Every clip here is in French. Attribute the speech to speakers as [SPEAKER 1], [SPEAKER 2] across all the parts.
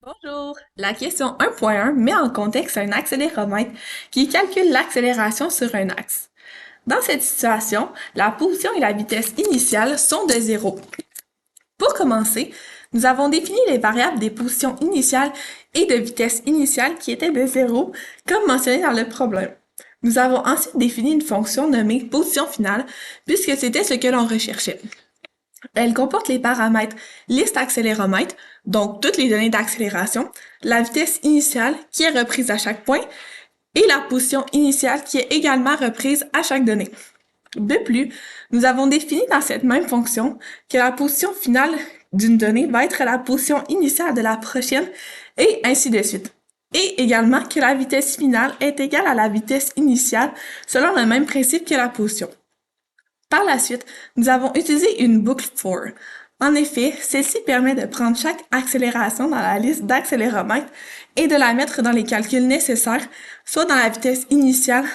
[SPEAKER 1] Bonjour! La question 1.1 met en contexte un accéléromètre qui calcule l'accélération sur un axe. Dans cette situation, la position et la vitesse initiale sont de 0. Pour commencer, nous avons défini les variables des positions initiales et de vitesse initiale qui étaient de 0, comme mentionné dans le problème. Nous avons ensuite défini une fonction nommée position finale, puisque c'était ce que l'on recherchait. Elle comporte les paramètres liste accéléromètre, donc toutes les données d'accélération, la vitesse initiale qui est reprise à chaque point et la position initiale qui est également reprise à chaque donnée. De plus, nous avons défini dans cette même fonction que la position finale d'une donnée va être la position initiale de la prochaine et ainsi de suite. Et également que la vitesse finale est égale à la vitesse initiale selon le même principe que la position. Par la suite, nous avons utilisé une boucle for. En effet, celle-ci permet de prendre chaque accélération dans la liste d'accéléromètres et de la mettre dans les calculs nécessaires, soit dans la vitesse initiale,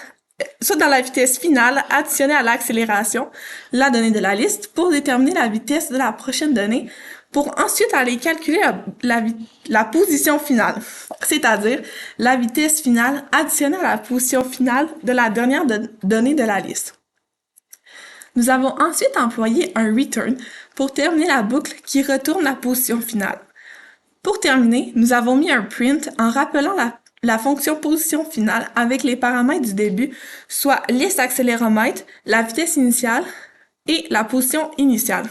[SPEAKER 1] soit dans la vitesse finale additionnée à l'accélération, la donnée de la liste, pour déterminer la vitesse de la prochaine donnée, pour ensuite aller calculer la position finale, c'est-à-dire la vitesse finale additionnée à la position finale de la dernière donnée de la liste. Nous avons ensuite employé un return pour terminer la boucle qui retourne la position finale. Pour terminer, nous avons mis un print en rappelant la fonction position finale avec les paramètres du début, soit liste accéléromètre, la vitesse initiale et la position initiale.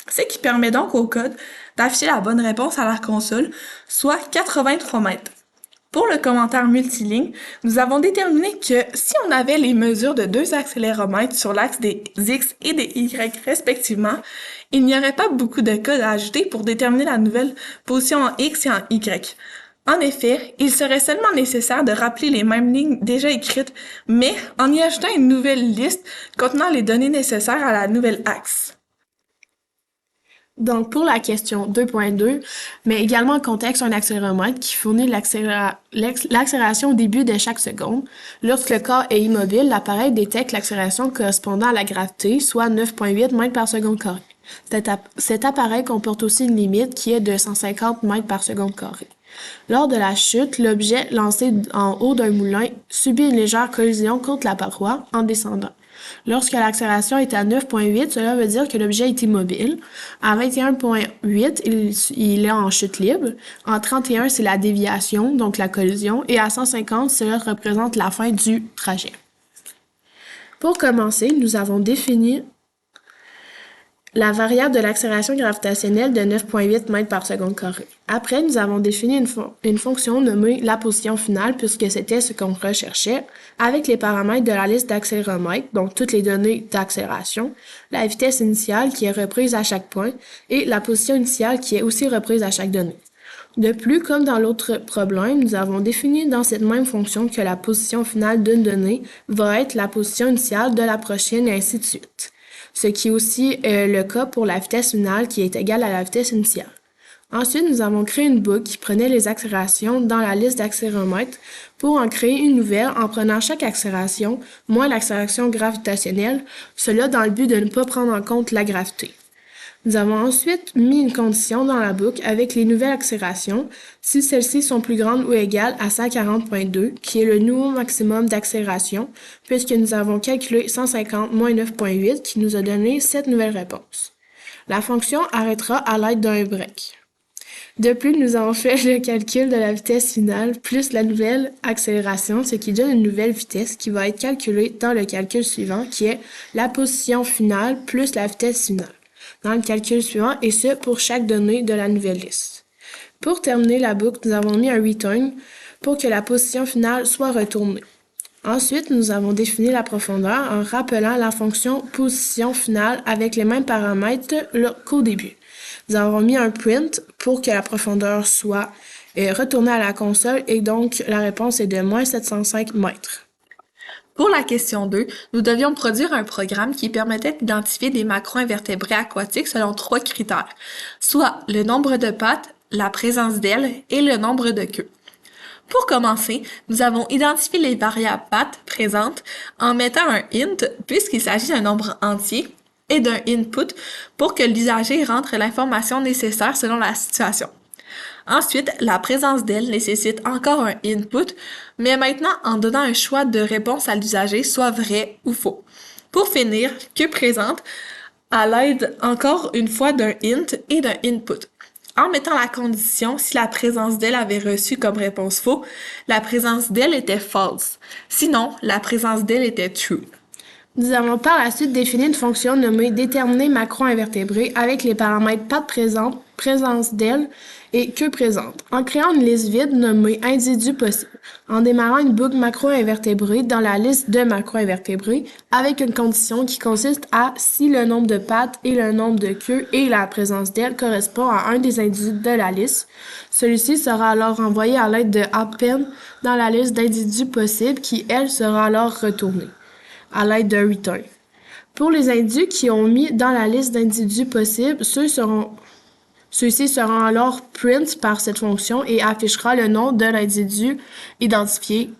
[SPEAKER 1] Ce qui permet donc au code d'afficher la bonne réponse à la console, soit 83 mètres. Pour le commentaire multiligne, nous avons déterminé que si on avait les mesures de deux accéléromètres sur l'axe des X et des Y respectivement, il n'y aurait pas beaucoup de code à ajouter pour déterminer la nouvelle position en X et en Y. En effet, il serait seulement nécessaire de rappeler les mêmes lignes déjà écrites, mais en y ajoutant une nouvelle liste contenant les données nécessaires à la nouvelle axe.
[SPEAKER 2] Donc, pour la question 2.2, mais également en contexte un accéléromètre qui fournit l'accélération au début de chaque seconde. Lorsque le corps est immobile, l'appareil détecte l'accélération correspondant à la gravité, soit 9,8 mètres par seconde carré. Cet appareil comporte aussi une limite qui est de 150 mètres par seconde carré. Lors de la chute, l'objet lancé en haut d'un moulin subit une légère collision contre la paroi en descendant. Lorsque l'accélération est à 9,8, cela veut dire que l'objet est immobile. À 21,8, il est en chute libre. En 31, c'est la déviation, donc la collision. Et à 150, cela représente la fin du trajet. Pour commencer, nous avons défini la variable de l'accélération gravitationnelle de 9,8 mètres par seconde carré. Après, nous avons défini une fonction nommée la position finale, puisque c'était ce qu'on recherchait, avec les paramètres de la liste d'accéléromètres, donc toutes les données d'accélération, la vitesse initiale qui est reprise à chaque point, et la position initiale qui est aussi reprise à chaque donnée. De plus, comme dans l'autre problème, nous avons défini dans cette même fonction que la position finale d'une donnée va être la position initiale de la prochaine et ainsi de suite. Ce qui est aussi le cas pour la vitesse finale qui est égale à la vitesse initiale. Ensuite, nous avons créé une boucle qui prenait les accélérations dans la liste d'accéléromètres pour en créer une nouvelle en prenant chaque accélération moins l'accélération gravitationnelle, cela dans le but de ne pas prendre en compte la gravité. Nous avons ensuite mis une condition dans la boucle avec les nouvelles accélérations si celles-ci sont plus grandes ou égales à 140,2, qui est le nouveau maximum d'accélération, puisque nous avons calculé 150 moins 9,8 qui nous a donné cette nouvelle réponse. La fonction arrêtera à l'aide d'un break. De plus, nous avons fait le calcul de la vitesse finale plus la nouvelle accélération, ce qui donne une nouvelle vitesse qui va être calculée dans le calcul suivant, qui est la position finale plus la vitesse finale dans le calcul suivant, et ce pour chaque donnée de la nouvelle liste. Pour terminer la boucle, nous avons mis un return pour que la position finale soit retournée. Ensuite, nous avons défini la profondeur en rappelant la fonction position finale avec les mêmes paramètres qu'au début. Nous avons mis un print pour que la profondeur soit retournée à la console et donc la réponse est de moins 705 mètres.
[SPEAKER 1] Pour la question 2, nous devions produire un programme qui permettait d'identifier des macro-invertébrés aquatiques selon 3 critères, soit le nombre de pattes, la présence d'ailes et le nombre de queues. Pour commencer, nous avons identifié les variables pattes présentes en mettant un int puisqu'il s'agit d'un nombre entier et d'un input pour que l'usager rentre l'information nécessaire selon la situation. Ensuite, la présence d'elle nécessite encore un input, mais maintenant en donnant un choix de réponse à l'usager, soit vrai ou faux. Pour finir, que présente à l'aide encore une fois d'un int et d'un input. En mettant la condition, si la présence d'elle avait reçu comme réponse faux, la présence d'elle était false. Sinon, la présence d'elle était true.
[SPEAKER 2] Nous avons par la suite défini une fonction nommée déterminer macro-invertébré avec les paramètres path présente, présence d'elle et queue présente, en créant une liste vide nommée individu possible, en démarrant une boucle macro-invertébrée dans la liste de macro-invertébrés avec une condition qui consiste à si le nombre de pattes et le nombre de queues et la présence d'elle correspond à un des individus de la liste. Celui-ci sera alors envoyé à l'aide de append dans la liste d'individus possibles qui, elle, sera alors retournée à l'aide d'un return. Pour les individus qui ont mis dans la liste d'individus possibles, ceux-ci seront alors print par cette fonction et affichera le nom de l'individu identifié